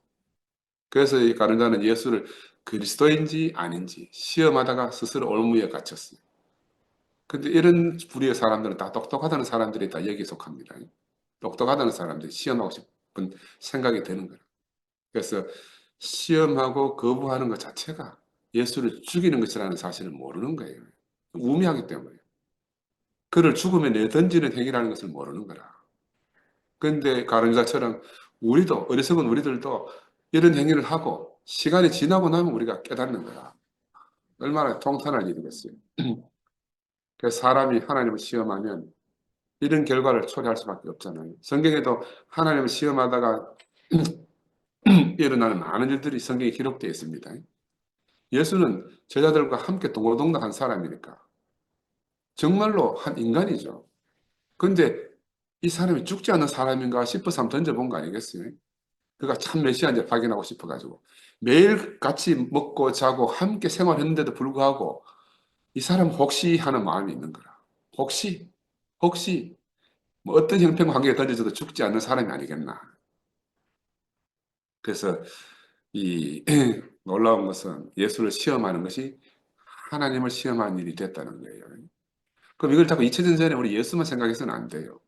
그래서 이 가룟유다는 예수를 그리스도인지 아닌지 시험하다가 스스로 올무에 갇혔어요. 근데 이런 부류의 사람들은 다 똑똑하다는 사람들이 다 여기에 속합니다. 똑똑하다는 사람들이 시험하고 싶은 생각이 드는 거예요. 그래서 시험하고 거부하는 것 자체가 예수를 죽이는 것이라는 사실을 모르는 거예요. 우매하기 때문에. 그를 죽음에 내던지는 행위라는 것을 모르는 거라. 그런데 가룟유다처럼 어리석은 우리들도 이런 행위를 하고 시간이 지나고 나면 우리가 깨닫는 거야. 얼마나 통탄할 일이겠어요. 그래서 사람이 하나님을 시험하면 이런 결과를 초래할 수밖에 없잖아요. 성경에도 하나님을 시험하다가 함께 일어나는 많은 일들이 성경에 기록되어 있습니다. 예수는 제자들과 함께 동고동락한 사람이니까 정말로 한 인간이죠. 근데 이 사람이 죽지 않는 사람인가 싶어서 한번 던져본 거 아니겠어요? 그가 참 메시아인지 확인하고 싶어가지고 매일 같이 먹고 자고 함께 생활했는데도 불구하고 이 사람 혹시 하는 마음이 있는 거라. 혹시 뭐 어떤 형편 관계에 던져져도 죽지 않는 사람이 아니겠나. 그래서 이 놀라운 것은 예수를 시험하는 것이 하나님을 시험하는 일이 됐다는 거예요. 그럼 이걸 자꾸 잊혀진 전에 우리 예수만 생각해서는 안 돼요.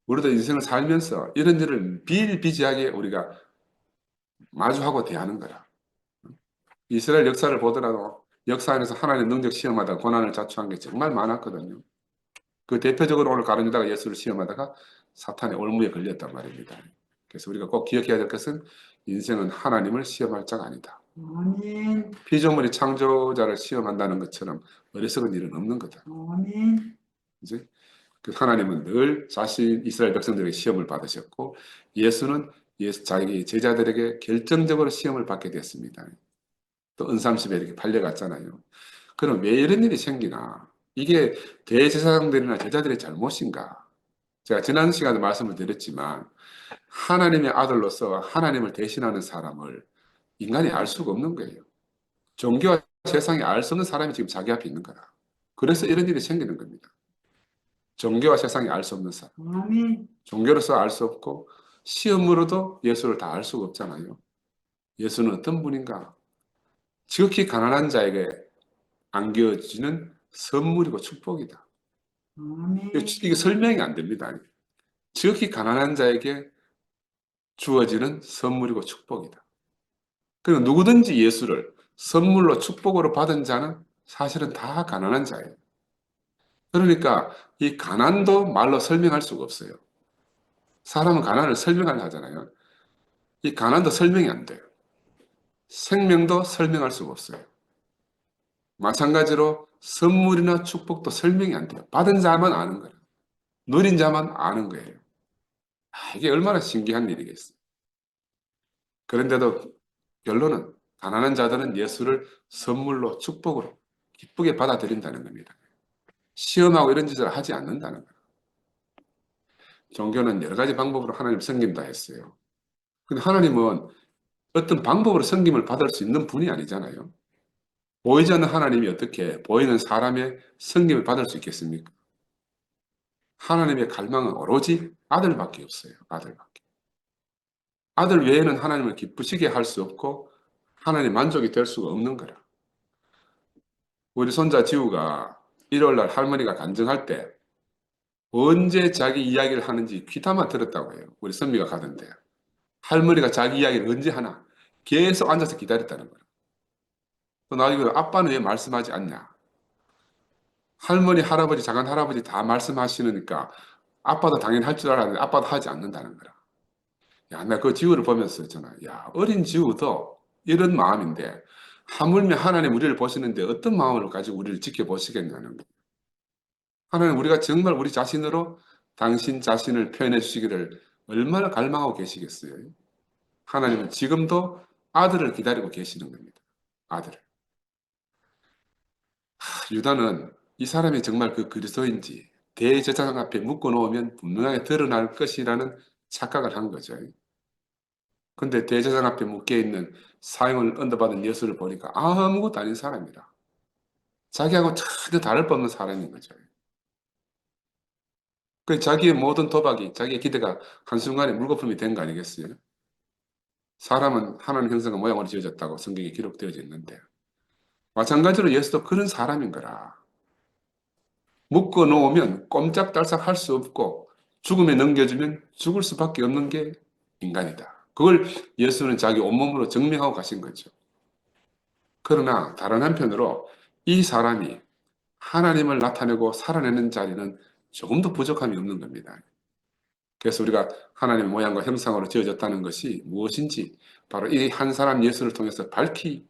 우리도 인생을 살면서 이런 일을 비일비재하게 우리가 마주하고 대하는 거라. 이스라엘 역사를 보더라도 역사 안에서 하나님의 능력 시험하다가 고난을 자초한 게 정말 많았거든요. 그 대표적으로 오늘 가룟 유다가 예수를 시험하다가 사탄의 올무에 걸렸단 말입니다. 그래서 우리가 꼭 기억해야 될 것은 인생은 하나님을 시험할 자가 아니다. 아멘. 피조물이 창조자를 시험한다는 것처럼 어리석은 일은 없는 거다. 아멘. 이제 그 하나님은 늘 자신 이스라엘 백성들에게 시험을 받으셨고 예수는 자기 제자들에게 결정적으로 시험을 받게 됐습니다. 또 은삼십에 이렇게 팔려갔잖아요. 그럼 왜 이런 일이 생기나? 이게 대제사장들이나 제자들의 잘못인가? 제가 지난 시간에 말씀을 드렸지만 하나님의 아들로서 하나님을 대신하는 사람을 인간이 알 수가 없는 거예요. 종교와 세상이 알 수 없는 사람이 지금 자기 앞에 있는 거라. 그래서 이런 일이 생기는 겁니다. 종교와 세상이 알 수 없는 사람. 아멘. 종교로서 알 수 없고 시험으로도 예수를 다 알 수가 없잖아요. 예수는 어떤 분인가? 지극히 가난한 자에게 안겨지는 선물이고 축복이다. 아멘. 이게 설명이 안 됩니다. 지극히 가난한 자에게 주어지는 선물이고 축복이다. 그리고 누구든지 예수를 선물로 축복으로 받은 자는 사실은 다 가난한 자예요. 그러니까 이 가난도 말로 설명할 수가 없어요. 사람은 가난을 설명을 하잖아요. 이 가난도 설명이 안 돼요. 생명도 설명할 수가 없어요. 마찬가지로 선물이나 축복도 설명이 안 돼요. 받은 자만 아는 거예요. 누린 자만 아는 거예요. 이게 얼마나 신기한 일이겠어요. 그런데도 결론은 가난한 자들은 예수를 선물로 축복으로 기쁘게 받아들인다는 겁니다. 시험하고 이런 짓을 하지 않는다는 거예요. 종교는 여러 가지 방법으로 하나님 섬긴다 했어요. 근데 하나님은 어떤 방법으로 섬김을 받을 수 있는 분이 아니잖아요. 보이지 않는 하나님이 어떻게 보이는 사람의 섬김을 받을 수 있겠습니까? 하나님의 갈망은 오로지 아들밖에 없어요. 아들밖에. 아들 외에는 하나님을 기쁘시게 할 수 없고 하나님 만족이 될 수가 없는 거라. 우리 손자 지우가 일요일 날 할머니가 간증할 때 언제 자기 이야기를 하는지 귀담아 들었다고 해요. 우리 선미가 가던데. 할머니가 자기 이야기를 언제 하나 계속 앉아서 기다렸다는 거예요. 또 나중에 아빠는 왜 말씀하지 않냐? 할머니, 할아버지, 작은 할아버지 다 말씀하시니까 아빠도 당연히 할 줄 알았는데 아빠도 하지 않는다는 거라. 야, 나 그 지우를 보면서 있잖아. 야, 어린 지우도 이런 마음인데 하물며 하나님 우리를 보시는데 어떤 마음을 가지고 우리를 지켜보시겠냐는 거예요. 하나님 우리가 정말 우리 자신으로 당신 자신을 표현해 주시기를 얼마나 갈망하고 계시겠어요. 하나님은 지금도 아들을 기다리고 계시는 겁니다. 아들을. 유다는 이 사람이 정말 그 그리스도인지 대제사장 앞에 묶어 놓으면 분명하게 드러날 것이라는 착각을 한 거죠. 근데 대제사장 앞에 묶여 있는 사형을 언도받은 예수를 보니까 아무것도 아닌 사람이라. 자기하고 전혀 다를 바 없는 사람인 거죠. 그 자기의 모든 도박이, 자기의 기대가 한순간에 물거품이 된 거 아니겠어요? 사람은 하나님 형상과 모양으로 지어졌다고 성경에 기록되어져 있는데 마찬가지로 예수도 그런 사람인 거라. 묶어 놓으면 꼼짝달싹 할 수 없고 죽음에 넘겨주면 죽을 수밖에 없는 게 인간이다. 그걸 예수는 자기 온몸으로 증명하고 가신 거죠. 그러나 다른 한편으로 이 사람이 하나님을 나타내고 살아내는 자리는 조금도 부족함이 없는 겁니다. 그래서 우리가 하나님의 모양과 형상으로 지어졌다는 것이 무엇인지 바로 이 한 사람 예수를 통해서 밝히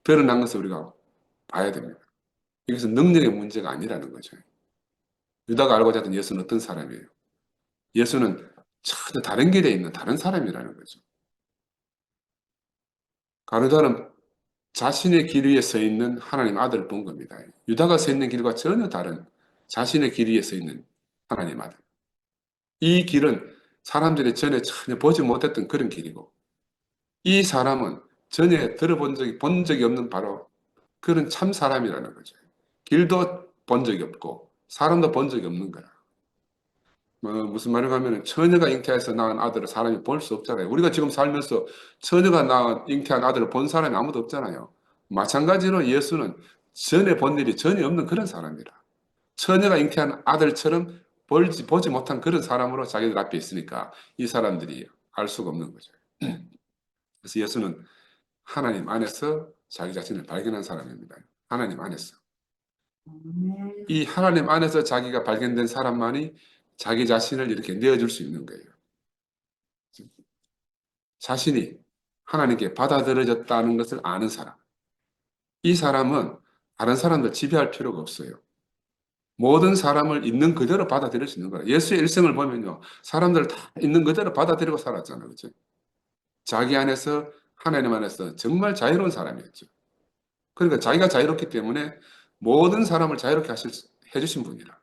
드러난 것을 우리가 봐야 됩니다. 이것은 능력의 문제가 아니라는 거죠. 유다가 알고자 하던 예수는 어떤 사람이에요? 예수는 전혀 다른 길에 있는 다른 사람이라는 거죠. 가룟유다는 자신의 길 위에 서 있는 하나님 아들을 본 겁니다. 유다가 서 있는 길과 전혀 다른 자신의 길 위에 서 있는 하나님 아들. 이 길은 사람들이 전에 전혀 보지 못했던 그런 길이고, 이 사람은 전에 본 적이 없는 바로 그런 참 사람이라는 거죠. 길도 본 적이 없고, 사람도 본 적이 없는 거라. 무슨 말을 하면 처녀가 잉태해서 낳은 아들을 사람이 볼 수 없잖아요. 우리가 지금 살면서 처녀가 낳은 잉태한 아들을 본 사람이 아무도 없잖아요. 마찬가지로 예수는 전에 본 일이 전혀 없는 그런 사람이라. 처녀가 잉태한 아들처럼 보지 못한 그런 사람으로 자기들 앞에 있으니까 이 사람들이 알 수가 없는 거죠. 그래서 예수는 하나님 안에서 자기 자신을 발견한 사람입니다. 하나님 안에서. 아멘. 이 하나님 안에서 자기가 발견된 사람만이 자기 자신을 이렇게 내어줄 수 있는 거예요. 자신이 하나님께 받아들여졌다는 것을 아는 사람. 이 사람은 다른 사람들 지배할 필요가 없어요. 모든 사람을 있는 그대로 받아들일 수 있는 거예요. 예수의 일생을 보면요. 사람들 다 있는 그대로 받아들이고 살았잖아요. 그렇죠? 자기 안에서 하나님 안에서 정말 자유로운 사람이었죠. 그러니까 자기가 자유롭기 때문에 모든 사람을 자유롭게 해주신 분이라.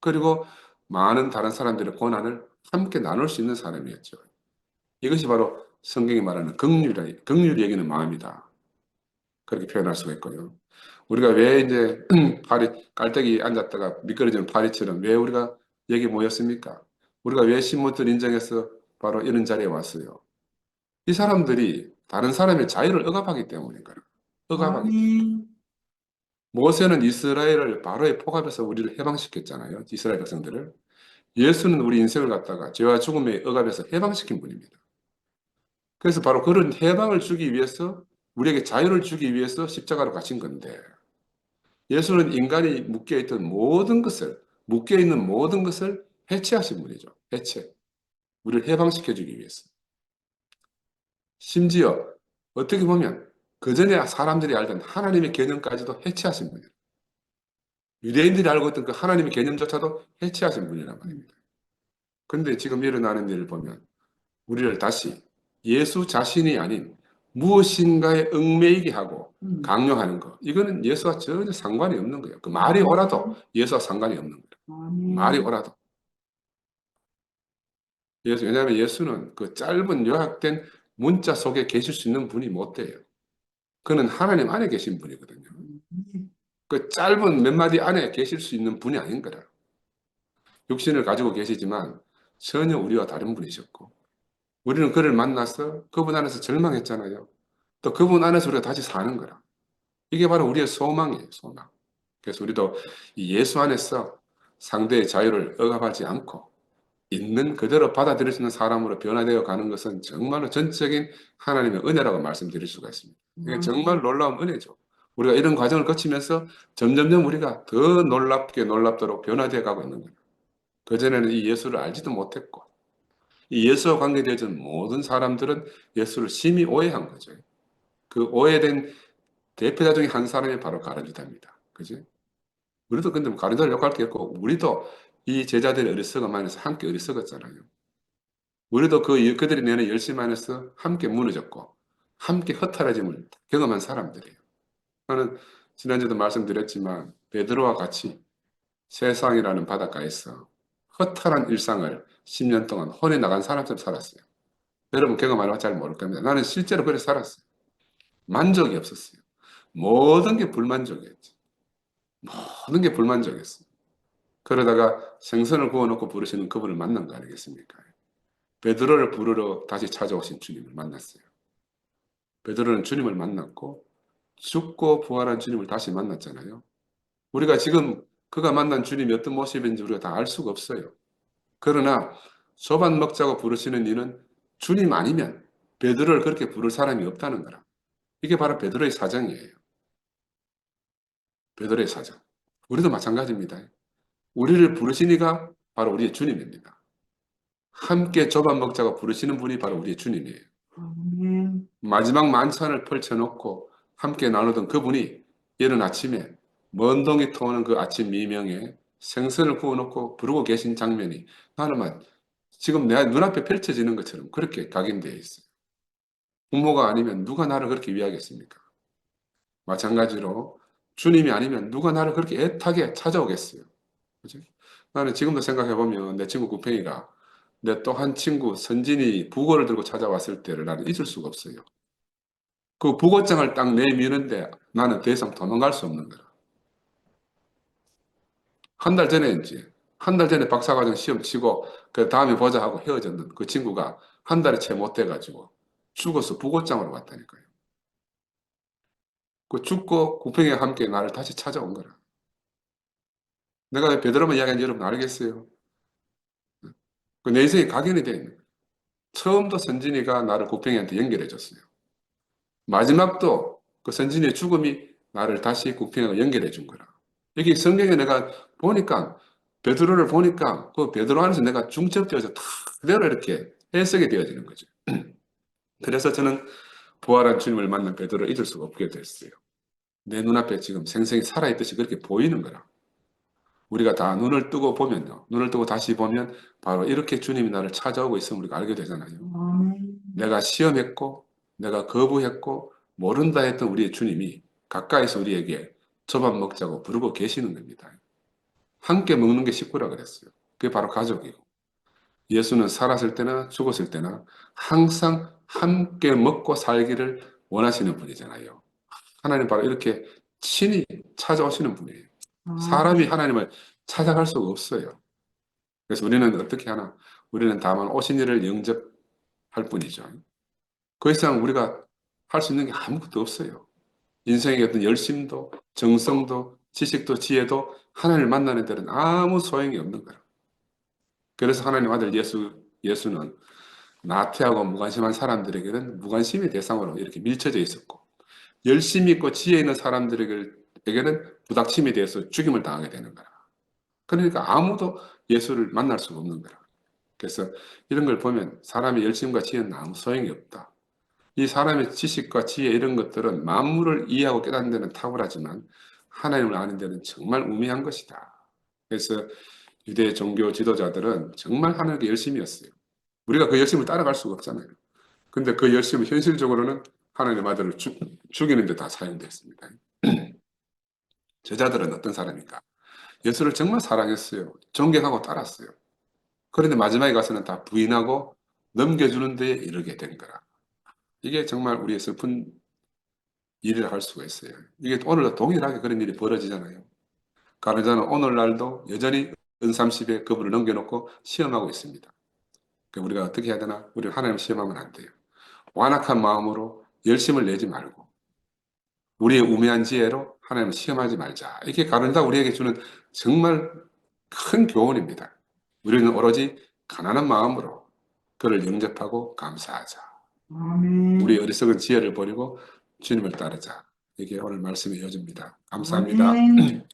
그리고 많은 다른 사람들의 고난을 함께 나눌 수 있는 사람이었죠. 이것이 바로 성경이 말하는 긍휼이 여기는 마음이다. 그렇게 표현할 수가 있고요. 우리가 왜 이제 깔때기 앉았다가 미끄러지는 파리처럼 왜 우리가 여기 모였습니까? 우리가 왜 신분들 인정해서 바로 이런 자리에 왔어요? 이 사람들이 다른 사람의 자유를 억압하기 때문인가요? 억압하기 때문에. 아멘. 모세는 이스라엘을 바로의 포갑에서 우리를 해방시켰잖아요. 이스라엘 백성들을. 예수는 우리 인생을 갖다가 죄와 죽음의 억압에서 해방시킨 분입니다. 그래서 바로 그런 해방을 주기 위해서 우리에게 자유를 주기 위해서 십자가로 가신 건데 예수는 인간이 묶여 있는 모든 것을 해체하신 분이죠. 해체. 우리를 해방시켜 주기 위해서. 심지어 어떻게 보면 그 전에 사람들이 알던 하나님의 개념까지도 해체하신 분이에요. 유대인들이 알고 있던 그 하나님의 개념조차도 해체하신 분이란 말입니다. 그런데 지금 일어나는 일을 보면 우리를 다시 예수 자신이 아닌 무엇인가에 얽매이게 하고 강요하는 거. 이거는 예수와 전혀 상관이 없는 거예요. 그 말이 오라도 예수와 상관이 없는 거예요. 말이 아멘. 오라도. 왜냐하면 예수는 그 짧은 요약된 문자 속에 계실 수 있는 분이 못 돼요. 그는 하나님 안에 계신 분이거든요. 그 짧은 몇 마디 안에 계실 수 있는 분이 아닌 거라. 육신을 가지고 계시지만 전혀 우리와 다른 분이셨고 우리는 그를 만나서 그분 안에서 절망했잖아요. 또 그분 안에서 우리가 다시 사는 거라. 이게 바로 우리의 소망이에요, 소망. 그래서 우리도 이 예수 안에서 상대의 자유를 억압하지 않고 있는 그대로 받아들일 수 있는 사람으로 변화되어 가는 것은 정말로 전적인 하나님의 은혜라고 말씀드릴 수가 있습니다. 이게 정말 놀라운 은혜죠. 우리가 이런 과정을 거치면서 점점점 우리가 더 놀랍도록 변화되어 가고 있는 거예요. 그전에는 이 예수를 알지도 못했고 이 예수와 관계되어진 모든 사람들은 예수를 심히 오해한 거죠. 그 오해된 대표자 중에 한 사람이 바로 가룟유다입니다. 그지? 우리도 근데 가룟유다를 욕할 게 없고 우리도 이 제자들의 어리석음 안에서 함께 어리석었잖아요. 우리도 그들이 내는 열심 안에서 함께 무너졌고 함께 허탈해짐을 경험한 사람들이에요. 저는 지난주에도 말씀드렸지만 베드로와 같이 세상이라는 바닷가에서 허탈한 일상을 10년 동안 혼에 나간 사람처럼 살았어요. 여러분 경험 안 해봐 잘 모를 겁니다. 나는 실제로 그렇게 살았어요. 만족이 없었어요. 모든 게 불만족이었지. 모든 게 불만족이었어요. 그러다가 생선을 구워놓고 부르시는 그분을 만난 거 아니겠습니까? 베드로를 부르러 다시 찾아오신 주님을 만났어요. 베드로는 주님을 만났고 죽고 부활한 주님을 다시 만났잖아요. 우리가 지금 그가 만난 주님이 어떤 모습인지 우리가 다 알 수가 없어요. 그러나 소반 먹자고 부르시는 이는 주님 아니면 베드로를 그렇게 부를 사람이 없다는 거라. 이게 바로 베드로의 사정이에요. 베드로의 사정. 우리도 마찬가지입니다. 우리를 부르신 이가 바로 우리의 주님입니다. 함께 조반 먹자고 부르시는 분이 바로 우리의 주님이에요. 아멘. 마지막 만찬을 펼쳐놓고 함께 나누던 그분이 이른 아침에 먼 동이 터오는 그 아침 미명에 생선을 구워놓고 부르고 계신 장면이 나는 지금 내 눈앞에 펼쳐지는 것처럼 그렇게 각인되어 있어요. 부모가 아니면 누가 나를 그렇게 위하겠습니까? 마찬가지로 주님이 아니면 누가 나를 그렇게 애타게 찾아오겠어요. 그죠? 나는 지금도 생각해보면 내 친구 구팽이가 내 또 한 친구 선진이 북어를 들고 찾아왔을 때를 나는 잊을 수가 없어요. 그 북어장을 딱 내미는데 나는 더 이상 도망갈 수 없는 거야. 한 달 전에 이제 한 달 전에 박사과정 시험 치고 그 다음에 보자 하고 헤어졌는 그 친구가 한 달이 채 못 돼가지고 죽어서 북어장으로 왔다니까요. 그 죽고 구팽이와 함께 나를 다시 찾아온 거라. 내가 베드로만 이야기한지 여러분 알겠어요? 그 내 인생이 각인이 돼 있는 거예요. 처음도 선진이가 나를 구팽이한테 연결해 줬어요. 마지막도 그 선진이의 죽음이 나를 다시 구팽이가 연결해 준 거라. 여기 성경에 내가 보니까 베드로를 보니까 그 베드로 안에서 내가 중첩되어서 다 그대로 이렇게 해석이 되어지는 거죠. 그래서 저는 부활한 주님을 만난 베드로를 잊을 수가 없게 됐어요. 내 눈앞에 지금 생생히 살아있듯이 그렇게 보이는 거라. 우리가 다 눈을 뜨고 보면요. 눈을 뜨고 다시 보면 바로 이렇게 주님이 나를 찾아오고 있음을 우리가 알게 되잖아요. 아멘. 내가 시험했고, 내가 거부했고, 모른다 했던 우리의 주님이 가까이서 우리에게 저 밥 먹자고 부르고 계시는 겁니다. 함께 먹는 게 식구라 그랬어요. 그게 바로 가족이고. 예수는 살았을 때나 죽었을 때나 항상 함께 먹고 살기를 원하시는 분이잖아요. 하나님 바로 이렇게 친히 찾아오시는 분이에요. 사람이 아멘. 하나님을 찾아갈 수가 없어요. 그래서 우리는 어떻게 하나? 우리는 다만 오신 이를 영접할 뿐이죠. 그 이상 우리가 할 수 있는 게 아무것도 없어요. 인생의 어떤 열심도, 정성도, 지식도, 지혜도 하나님을 만나는 데는 아무 소용이 없는 거예요. 그래서 하나님 아들 예수는 나태하고 무관심한 사람들에게는 무관심의 대상으로 이렇게 밀쳐져 있었고, 열심히 있고 지혜 있는 사람들에게는 부닥침에 대해서 죽임을 당하게 되는 거라. 그러니까 아무도 예수를 만날 수가 없는 거라. 그래서 이런 걸 보면 사람의 열심과 지혜는 아무 소용이 없다. 이 사람의 지식과 지혜 이런 것들은 만물을 이해하고 깨닫는 데는 탁월하지만 하나님을 아는 데는 정말 우매한 것이다. 그래서 유대 종교 지도자들은 정말 하나님께 열심이었어요. 우리가 그 열심을 따라갈 수가 없잖아요. 근데 그 열심은 현실적으로는 하나님의 아들을 죽이는 데 다 사용됐습니다. 제자들은 어떤 사람인가? 예수를 정말 사랑했어요. 존경하고 따랐어요. 그런데 마지막에 가서는 다 부인하고 넘겨주는 데 이르게 된 거라. 이게 정말 우리의 슬픈 일이라 할 수가 있어요. 이게 오늘도 동일하게 그런 일이 벌어지잖아요. 가르자는 오늘날도 여전히 은삼십에 그분을 넘겨놓고 시험하고 있습니다. 그러니까 우리가 어떻게 해야 되나? 우리는 하나님 시험하면 안 돼요. 완악한 마음으로 열심을 내지 말고 우리의 우매한 지혜로 하나님을 시험하지 말자. 이게 가르자 우리에게 주는 정말 큰 교훈입니다. 우리는 오로지 가난한 마음으로 그를 영접하고 감사하자. 우리 아멘. 어리석은 지혜를 버리고 주님을 따르자. 이게 오늘 말씀의 요지입니다. 감사합니다. 아멘.